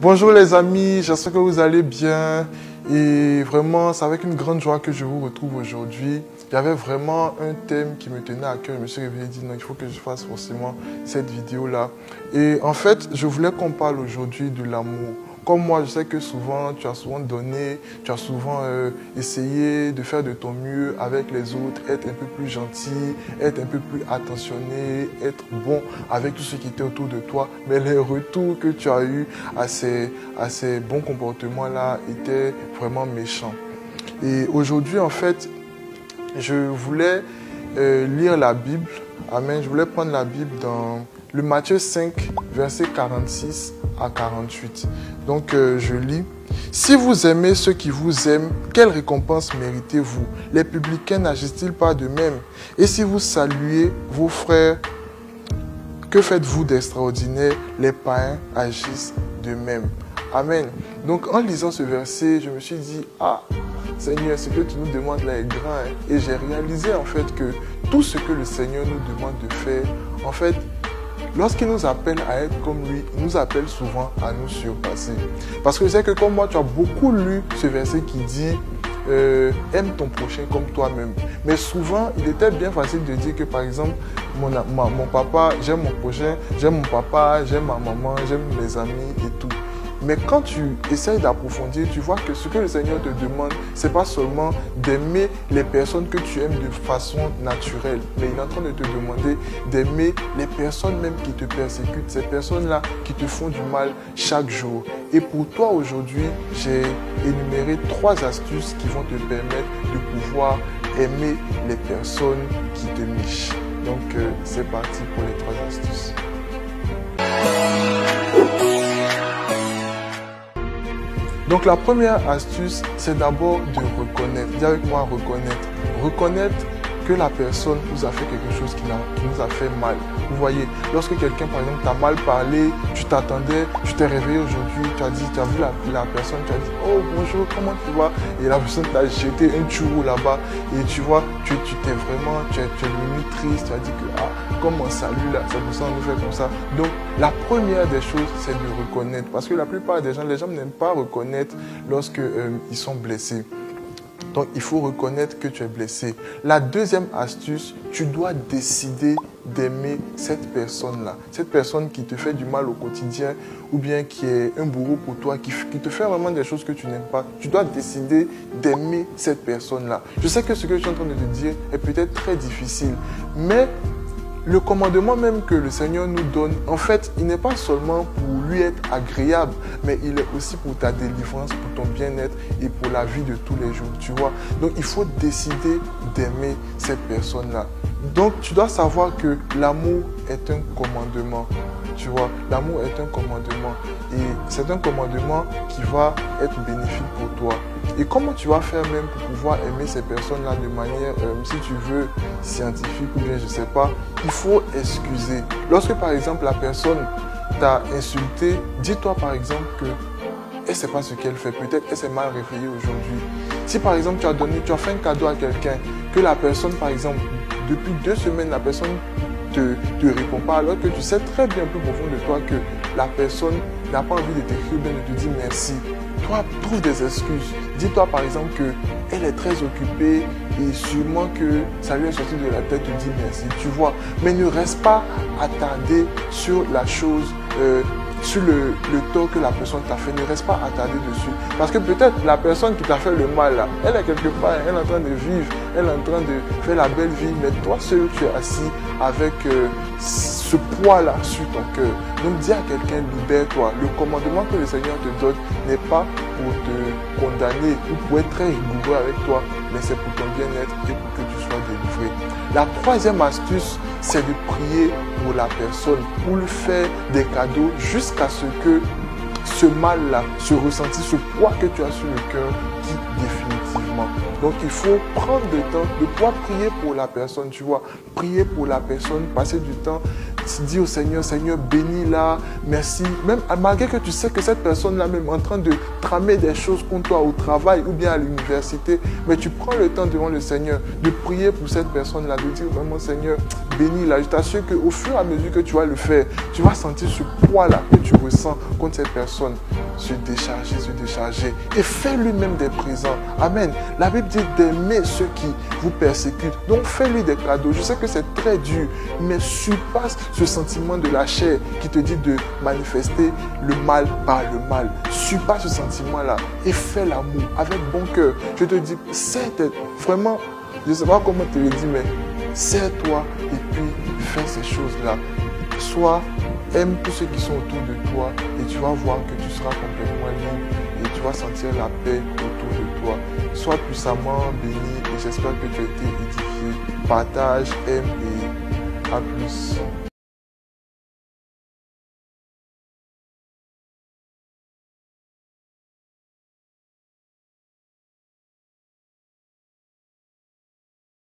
Bonjour les amis, j'espère que vous allez bien et vraiment c'est avec une grande joie que je vous retrouve aujourd'hui. Il y avait vraiment un thème qui me tenait à cœur, je me suis réveillé et dit non, il faut que je fasse forcément cette vidéo là. Et en fait, je voulais qu'on parle aujourd'hui de l'amour. Comme moi, je sais que souvent, tu as souvent donné, tu as souvent essayé de faire de ton mieux avec les autres, être un peu plus gentil, être un peu plus attentionné, être bon avec tout ce qui était autour de toi. Mais les retours que tu as eus à ces bons comportements-là étaient vraiment méchants. Et aujourd'hui, en fait, je voulais lire la Bible. Amen. Je voulais prendre la Bible dans le Matthieu 5, versets 46 à 48. Donc, je lis. « Si vous aimez ceux qui vous aiment, quelle récompense méritez-vous? Les publicains n'agissent-ils pas de même? Et si vous saluez vos frères, que faites-vous d'extraordinaire? Les païens agissent de même. » Amen. Donc, en lisant ce verset, je me suis dit, ah, Seigneur, ce que tu nous demandes là est grand. Hein? Et j'ai réalisé en fait que tout ce que le Seigneur nous demande de faire, en fait, lorsqu'il nous appelle à être comme lui, il nous appelle souvent à nous surpasser. Parce que je sais que comme moi, tu as beaucoup lu ce verset qui dit aime ton prochain comme toi-même. Mais souvent, il était bien facile de dire que par exemple, mon papa, j'aime mon prochain, j'aime mon papa, j'aime ma maman, j'aime mes amis et tout. Mais quand tu essayes d'approfondir, tu vois que ce que le Seigneur te demande, ce n'est pas seulement d'aimer les personnes que tu aimes de façon naturelle, mais il est en train de te demander d'aimer les personnes même qui te persécutent, ces personnes-là qui te font du mal chaque jour. Et pour toi aujourd'hui, j'ai énuméré 3 astuces qui vont te permettre de pouvoir aimer les personnes qui te nichent. Donc c'est parti pour les 3 astuces. Donc la première astuce, c'est d'abord de reconnaître. Dis avec moi reconnaître. Reconnaître que la personne nous a fait quelque chose qui nous a fait mal. Vous voyez, lorsque quelqu'un par exemple t'a mal parlé, tu t'attendais, tu t'es réveillé aujourd'hui, tu as vu la personne, tu as dit oh bonjour, comment tu vas? Et la personne t'a jeté un churro là-bas et tu vois, tu es devenu triste, tu as dit que ah, comme un salut là, c'est pour ça qu'on nous fait comme ça. Donc la première des choses, c'est de reconnaître. Parce que la plupart des gens, les gens n'aiment pas reconnaître lorsque ils sont blessés. Donc, il faut reconnaître que tu es blessé. La deuxième astuce, tu dois décider d'aimer cette personne-là. Cette personne qui te fait du mal au quotidien ou bien qui est un bourreau pour toi, qui te fait vraiment des choses que tu n'aimes pas. Tu dois décider d'aimer cette personne-là. Je sais que ce que je suis en train de te dire est peut-être très difficile, mais le commandement même que le Seigneur nous donne, en fait, il n'est pas seulement pour lui être agréable, mais il est aussi pour ta délivrance, pour ton bien-être et pour la vie de tous les jours, tu vois. Donc, il faut décider d'aimer cette personne-là. Donc, tu dois savoir que l'amour est un commandement, tu vois. L'amour est un commandement et c'est un commandement qui va être bénéfique pour toi. Et comment tu vas faire même pour pouvoir aimer ces personnes-là de manière, si tu veux, scientifique ou bien je ne sais pas, il faut excuser. Lorsque par exemple la personne t'a insulté, dis-toi par exemple que elle ne sait pas ce qu'elle fait, peut-être elle s'est mal réveillée aujourd'hui. Si par exemple tu as fait un cadeau à quelqu'un, que la personne par exemple, depuis 2 semaines, la personne te répond pas, alors que tu sais très bien plus profond de toi que la personne n'a pas envie de t'écrire ou bien de te dire merci. Toi, trouve des excuses. Dis-toi par exemple qu'elle est très occupée et sûrement que ça lui est sorti de la tête de dire merci, tu vois. Mais ne reste pas attardé sur la chose, sur le tort que la personne t'a fait. Ne reste pas attardé dessus. Parce que peut-être la personne qui t'a fait le mal, là, elle est quelque part, elle est en train de vivre, elle est en train de faire la belle vie. Mais toi seul, tu es assis avec ce poids-là sur ton cœur. Donc dis à quelqu'un, libère-toi. Le commandement que le Seigneur te donne n'est pas pour te condamner ou pour être très rigoureux avec toi, mais c'est pour ton bien-être et pour que tu sois délivré. La troisième astuce, c'est de prier pour la personne, pour lui faire des cadeaux jusqu'à ce que ce mal-là, ce ressenti, ce poids que tu as sur le cœur quitte définitivement. Donc il faut prendre le temps de pouvoir prier pour la personne, tu vois. Prier pour la personne, passer du temps, dis au Seigneur, Seigneur, bénis-la, merci. Même malgré que tu sais que cette personne-là même est en train de tramer des choses contre toi au travail ou bien à l'université, mais tu prends le temps devant le Seigneur de prier pour cette personne-là, de dire vraiment, Seigneur, bénis-la. Je t'assure qu'au fur et à mesure que tu vas le faire, tu vas sentir ce poids-là que tu ressens contre cette personne. se décharger. Et fais-lui même des présents. Amen. La Bible dit d'aimer ceux qui vous persécutent. Donc fais-lui des cadeaux. Je sais que c'est très dur, mais surpasse ce sentiment de la chair qui te dit de manifester le mal par le mal. Surpasse ce sentiment-là et fais l'amour avec bon cœur. Je te dis, vraiment, je ne sais pas comment te le dire, mais serre-toi et puis fais ces choses-là. Soit aime tous ceux qui sont autour de toi et tu vas voir que tu seras complètement libre et tu vas sentir la paix autour de toi. Sois puissamment béni et j'espère que tu as été édifié. Partage, aime et à plus.